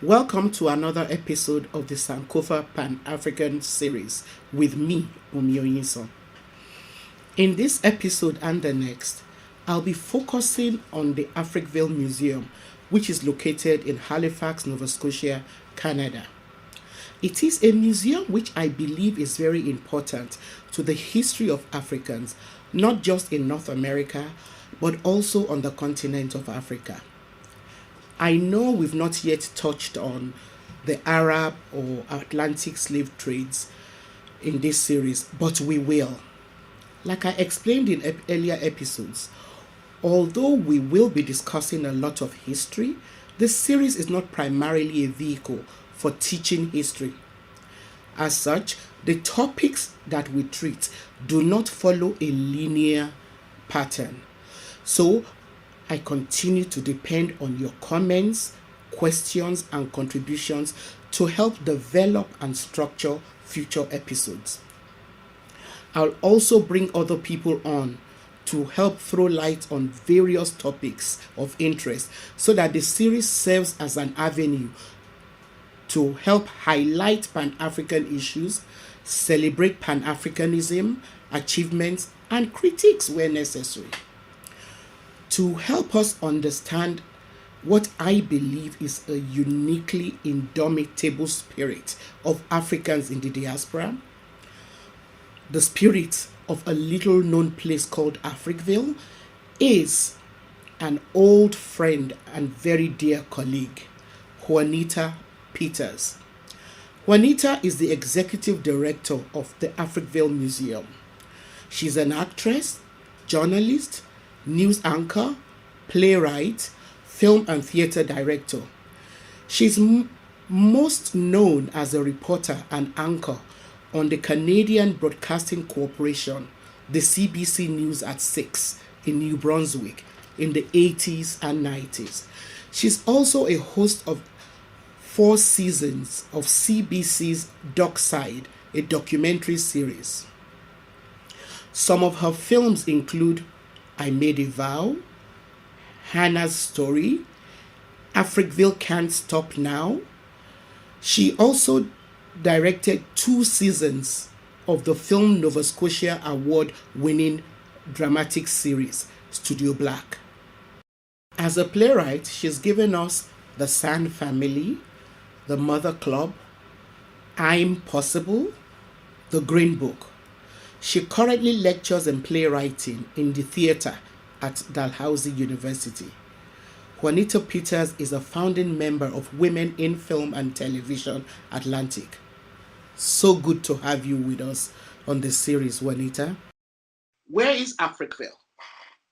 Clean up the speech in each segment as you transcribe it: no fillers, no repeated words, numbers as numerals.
Welcome to another episode of the Sankofa Pan-African series with me, Omioyinso. In this episode and the next, I'll be focusing on the Africville Museum, which is located in Halifax, Nova Scotia, Canada. It is a museum which I believe is very important to the history of Africans, not just in North America, but also on the continent of Africa. I know we've not yet touched on the Arab or Atlantic slave trades in this series, but we will. Like I explained in earlier episodes, although we will be discussing a lot of history, this series is not primarily a vehicle for teaching history. As such, the topics that we treat do not follow a linear pattern. So, I continue to depend on your comments, questions, and contributions to help develop and structure future episodes. I'll also bring other people on to help throw light on various topics of interest so that the series serves as an avenue to help highlight Pan-African issues, celebrate Pan-Africanism, achievements, and critiques where necessary. To help us understand what I believe is a uniquely indomitable spirit of Africans in the diaspora, the spirit of a little known place called Africville, is an old friend and very dear colleague, Juanita Peters. Juanita is the executive director of the Africville Museum. She's an actress, journalist, news anchor, playwright, film and theater director. She's most known as a reporter and anchor on the Canadian Broadcasting Corporation, the CBC News at 6 in New Brunswick in the 80s and 90s. She's also a host of 4 seasons of CBC's Dockside, a documentary series. Some of her films include I Made a Vow, Hannah's Story, Africville Can't Stop Now. She also directed 2 seasons of the film Nova Scotia award-winning dramatic series, Studio Black. As a playwright, she's given us The Sand Family, The Mother Club, I'm Possible, The Green Book. She currently lectures in playwriting in the theater at Dalhousie University. Juanita Peters is a founding member of Women in Film and Television Atlantic. So good to have you with us on this series, Juanita. Where is Africville?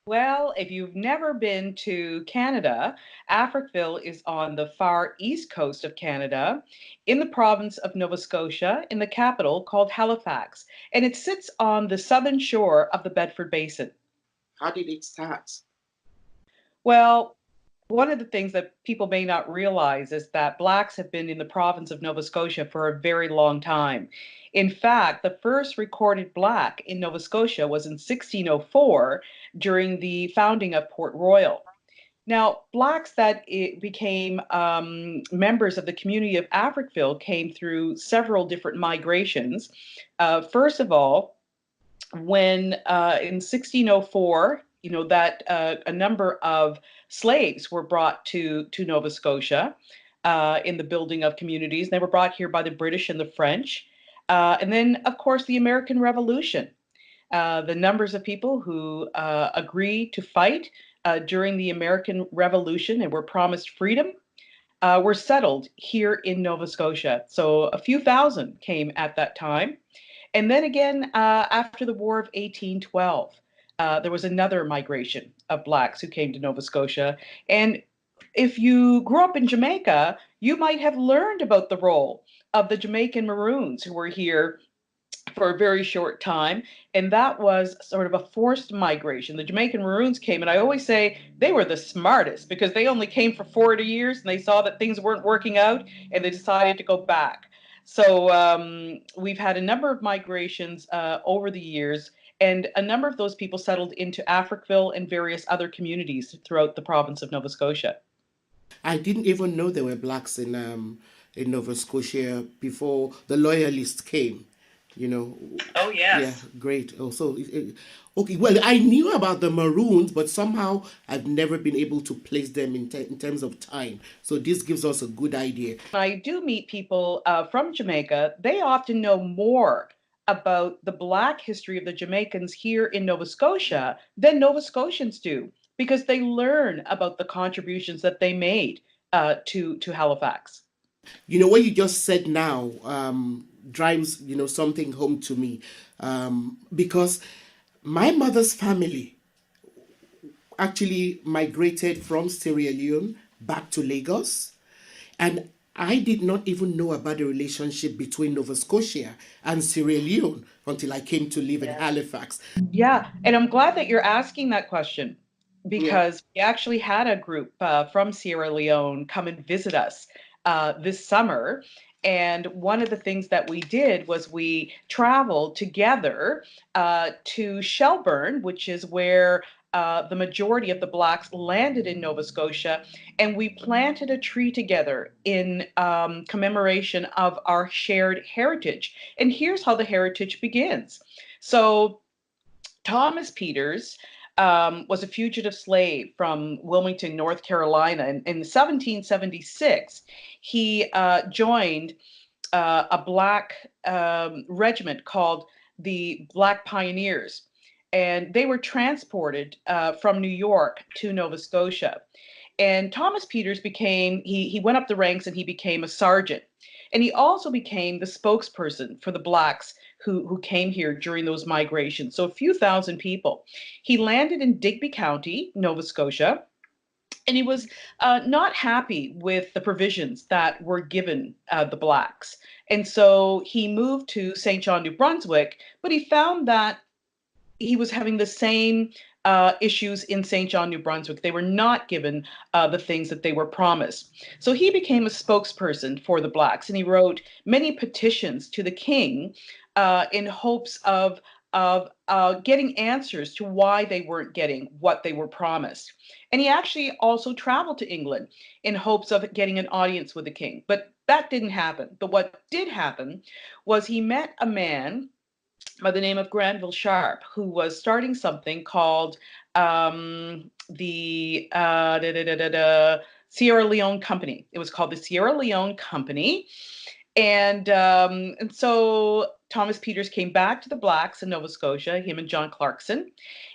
Well, if you've never been to Canada, Africville is on the far east coast of Canada in the province of Nova Scotia in the capital called Halifax. And it sits on the southern shore of the Bedford Basin. How did it start? Well, one of the things that people may not realize is that Blacks have been in the province of Nova Scotia for a very long time. In fact, the first recorded Black in Nova Scotia was in 1604 during the founding of Port Royal. Now, Blacks that became members of the community of Africville came through several different migrations. First of all, when in 1604, that a number of slaves were brought to Nova Scotia in the building of communities. They were brought here by the British and the French. And then, of course, the American Revolution. The numbers of people who agreed to fight during the American Revolution and were promised freedom were settled here in Nova Scotia. So a few thousand came at that time. And then again, after the War of 1812, there was another migration of Blacks who came to Nova Scotia. And if you grew up in Jamaica, you might have learned about the role of the Jamaican Maroons who were here for a very short time. And that was sort of a forced migration. The Jamaican Maroons came, and I always say they were the smartest because they only came for 40 years and they saw that things weren't working out and they decided to go back. So we've had a number of migrations over the years, and a number of those people settled into Africville and various other communities throughout the province of Nova Scotia. I didn't even know there were blacks in Nova Scotia before the Loyalists came. You know, Oh, yeah, yes. great. Oh, so okay. Well, I knew about the Maroons, but somehow I've never been able to place them in terms of time. So this gives us a good idea. I do meet people from Jamaica. They often know more about the Black history of the Jamaicans here in Nova Scotia than Nova Scotians do, because they learn about the contributions that they made to Halifax. You know what you just said now drives something home to me, because my mother's family actually migrated from Sierra Leone back to Lagos. And I did not even know about the relationship between Nova Scotia and Sierra Leone until I came to live in Halifax. Yeah, and I'm glad that you're asking that question, Yeah. because we actually had a group from Sierra Leone come and visit us this summer. And one of the things that we did was we traveled together to Shelburne, which is where the majority of the Blacks landed in Nova Scotia, and we planted a tree together in commemoration of our shared heritage. And here's how the heritage begins. So, Thomas Peters was a fugitive slave from Wilmington, North Carolina. In 1776, he joined a Black regiment called the Black Pioneers. And they were transported from New York to Nova Scotia. And Thomas Peters he went up the ranks and he became a sergeant. And he also became the spokesperson for the Blacks who came here during those migrations. So a few thousand people. He landed in Digby County, Nova Scotia, and he was not happy with the provisions that were given the Blacks. And so he moved to St. John, New Brunswick, but he found that he was having the same issues in St. John, New Brunswick. They were not given the things that they were promised. So he became a spokesperson for the Blacks, and he wrote many petitions to the king in hopes of getting answers to why they weren't getting what they were promised. And he actually also traveled to England in hopes of getting an audience with the king. But that didn't happen. But what did happen was he met a man by the name of Granville Sharp, who was starting something called the Sierra Leone Company. It was called the Sierra Leone Company. And so Thomas Peters came back to the Blacks in Nova Scotia, him and John Clarkson,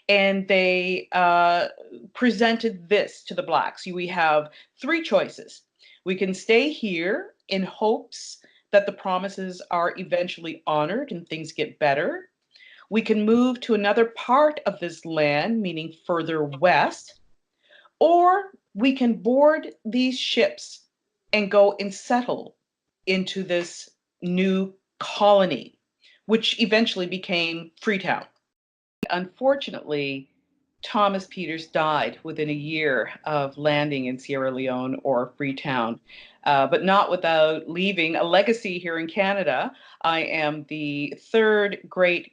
and they presented this to the Blacks. We have three choices. We can stay here in hopes that the promises are eventually honored and things get better. We can move to another part of this land, meaning further west, or we can board these ships and go and settle into this new colony, which eventually became Freetown. Unfortunately, Thomas Peters died within a year of landing in Sierra Leone or Freetown, but not without leaving a legacy here in Canada. I am the third great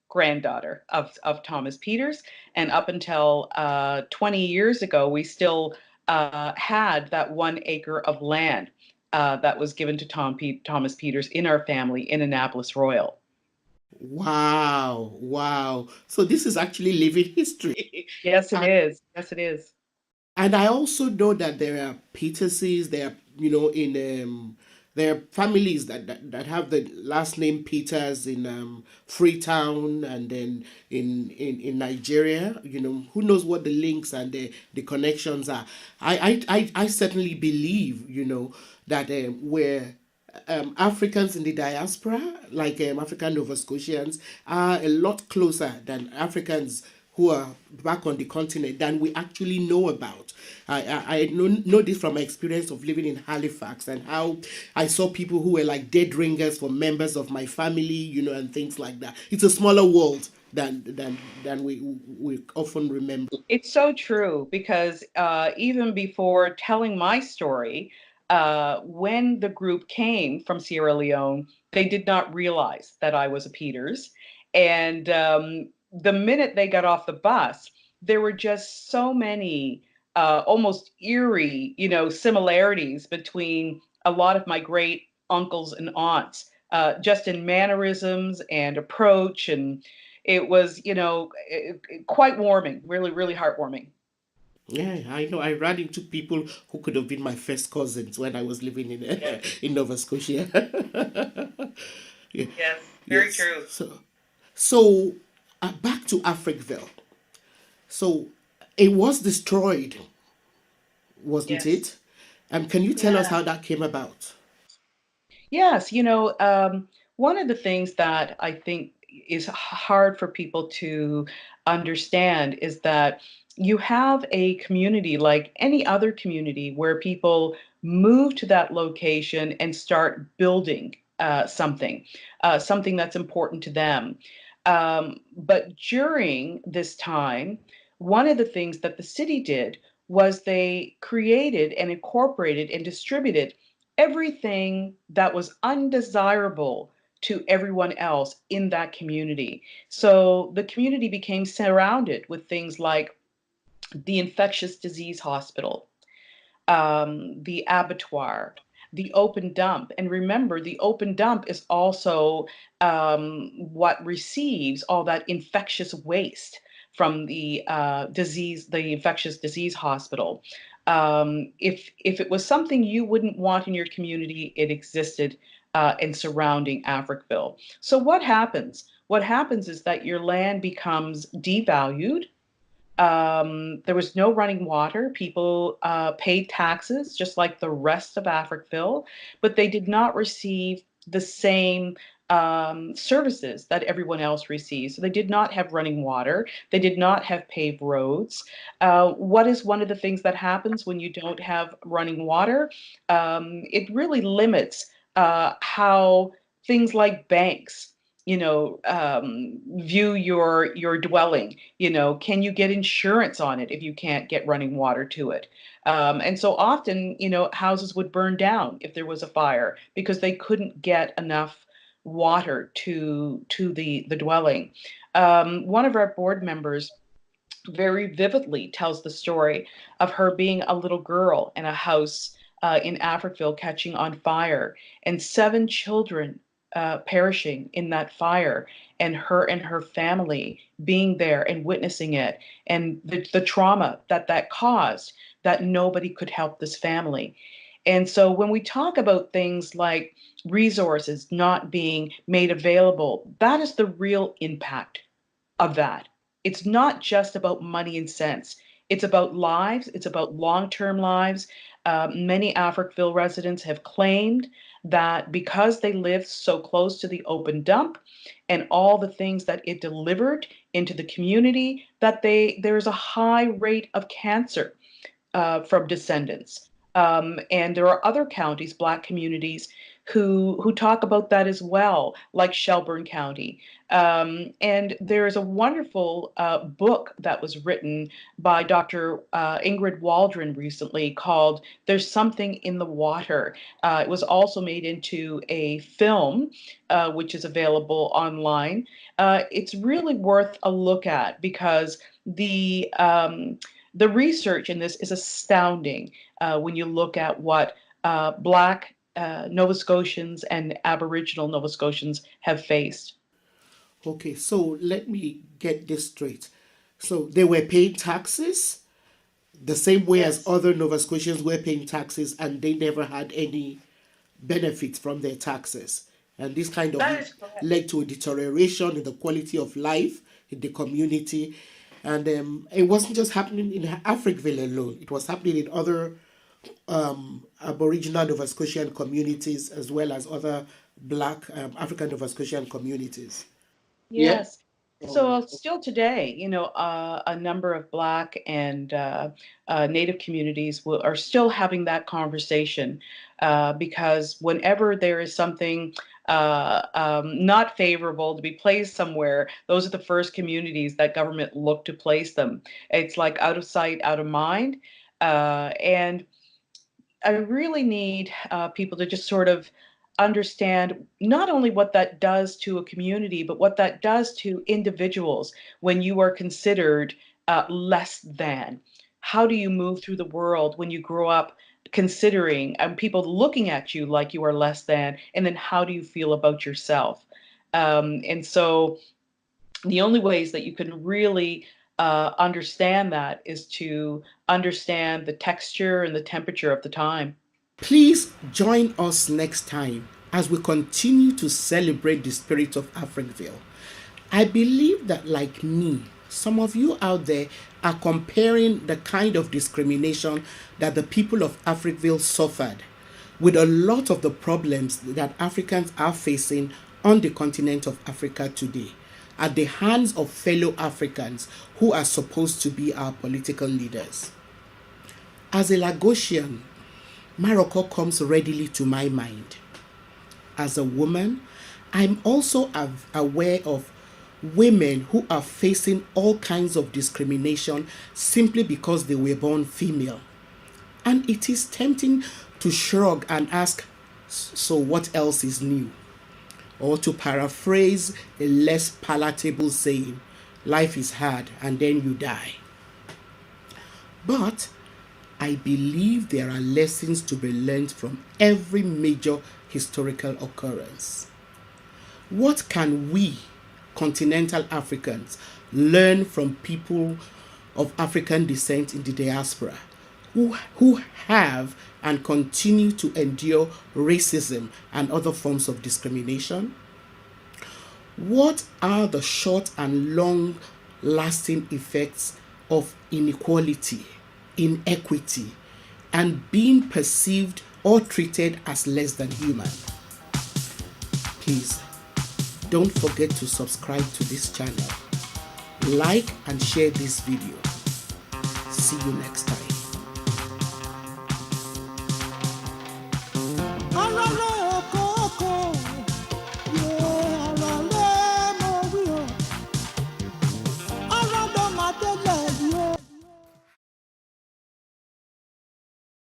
granddaughter of Thomas Peters, and up until 20 years ago, we still had that 1 acre of land that was given to Thomas Peters in our family in Annapolis Royal. Wow, wow. So this is actually living history. Yes, it And is. Yes, it is. and I also know that there are Peterses, there are, in there are families that have the last name Peters in Freetown, and then in Nigeria. Who knows what the links and the connections are. I certainly believe, that where Africans in the diaspora, like African Nova Scotians, are a lot closer than Africans who are back on the continent than we actually know about. I know this from my experience of living in Halifax, and how I saw people who were like dead ringers for members of my family, and things like that. It's a smaller world than we often remember. It's so true, because even before telling my story, when the group came from Sierra Leone, they did not realize that I was a Peters. And the minute they got off the bus, there were just so many almost eerie, similarities between a lot of my great uncles and aunts, just in mannerisms and approach. And it was, quite warming, really, really heartwarming. Yeah, I know. I ran into people who could have been my first cousins when I was living in in Nova Scotia. Yeah. Yes, very Yes. true. So back to Africville. So it was destroyed, wasn't Yes. it? Can you tell us Yeah. how that came about? Yes, one of the things that I think is hard for people to understand is that you have a community like any other community where people move to that location and start building something that's important to them. But during this time, one of the things that the city did was they created and incorporated and distributed everything that was undesirable to everyone else in that community. So the community became surrounded with things like the infectious disease hospital, the abattoir, the open dump. And remember, the open dump is also what receives all that infectious waste from the infectious disease hospital. If it was something you wouldn't want in your community, it existed in surrounding Africville. So what happens? What happens is that your land becomes devalued. There was no running water. People paid taxes just like the rest of Africville, but they did not receive the same services that everyone else receives. So they did not have running water. They did not have paved roads. What is one of the things that happens when you don't have running water? It really limits how things like banks view your dwelling. Can you get insurance on it if you can't get running water to it? And so often, houses would burn down if there was a fire because they couldn't get enough water to the dwelling. One of our board members very vividly tells the story of her being a little girl in a house in Africville catching on fire, and seven children perishing in that fire, and her family being there and witnessing it, and the trauma that caused, that nobody could help this family. And so when we talk about things like resources not being made available, that is the real impact of that. It's not just about money and cents. It's about lives. It's about long-term lives. Many Africville residents have claimed that because they lived so close to the open dump and all the things that it delivered into the community, that there's a high rate of cancer from descendants. And there are other counties, Black communities, who talk about that as well, like Shelburne County. And there is a wonderful book that was written by Dr. Ingrid Waldron recently called "There's Something in the Water." It was also made into a film, which is available online. It's really worth a look at because the research in this is astounding when you look at what Black Nova Scotians and Aboriginal Nova Scotians have faced. Okay, so let me get this straight. So they were paying taxes the same way as Yes, other Nova Scotians were paying taxes, and they never had any benefit from their taxes. And this kind of that is correct. led to a deterioration in the quality of life in the community. And it wasn't just happening in Africville alone, it was happening in other Aboriginal Nova Scotian communities as well as other Black African Nova Scotian communities. Yes. So still today, a number of Black and Native communities are still having that conversation because whenever there is something not favorable to be placed somewhere, those are the first communities that government look to place them. It's like out of sight, out of mind. And I really need people to just sort of understand not only what that does to a community, but what that does to individuals when you are considered less than. how do you move through the world when you grow up considering people looking at you like you are less than, and then how do you feel about yourself? And so the only ways that you can really understand that is to understand the texture and the temperature of the time. Please join us next time as we continue to celebrate the spirit of Africanville. I believe that, like me, some of you out there are comparing the kind of discrimination that the people of Africanville suffered with a lot of the problems that Africans are facing on the continent of Africa today at the hands of fellow Africans who are supposed to be our political leaders. As a Lagosian, Morocco comes readily to my mind. As a woman, I'm also aware of women who are facing all kinds of discrimination simply because they were born female. And it is tempting to shrug and ask, so what else is new? Or to paraphrase a less palatable saying, life is hard and then you die. But I believe there are lessons to be learned from every major historical occurrence. What can we, continental Africans, learn from people of African descent in the diaspora who have and continue to endure racism and other forms of discrimination? What are the short and long lasting effects of inequality, inequity, and being perceived or treated as less than human? Please don't forget to subscribe to this channel, like and share this video. See you next time.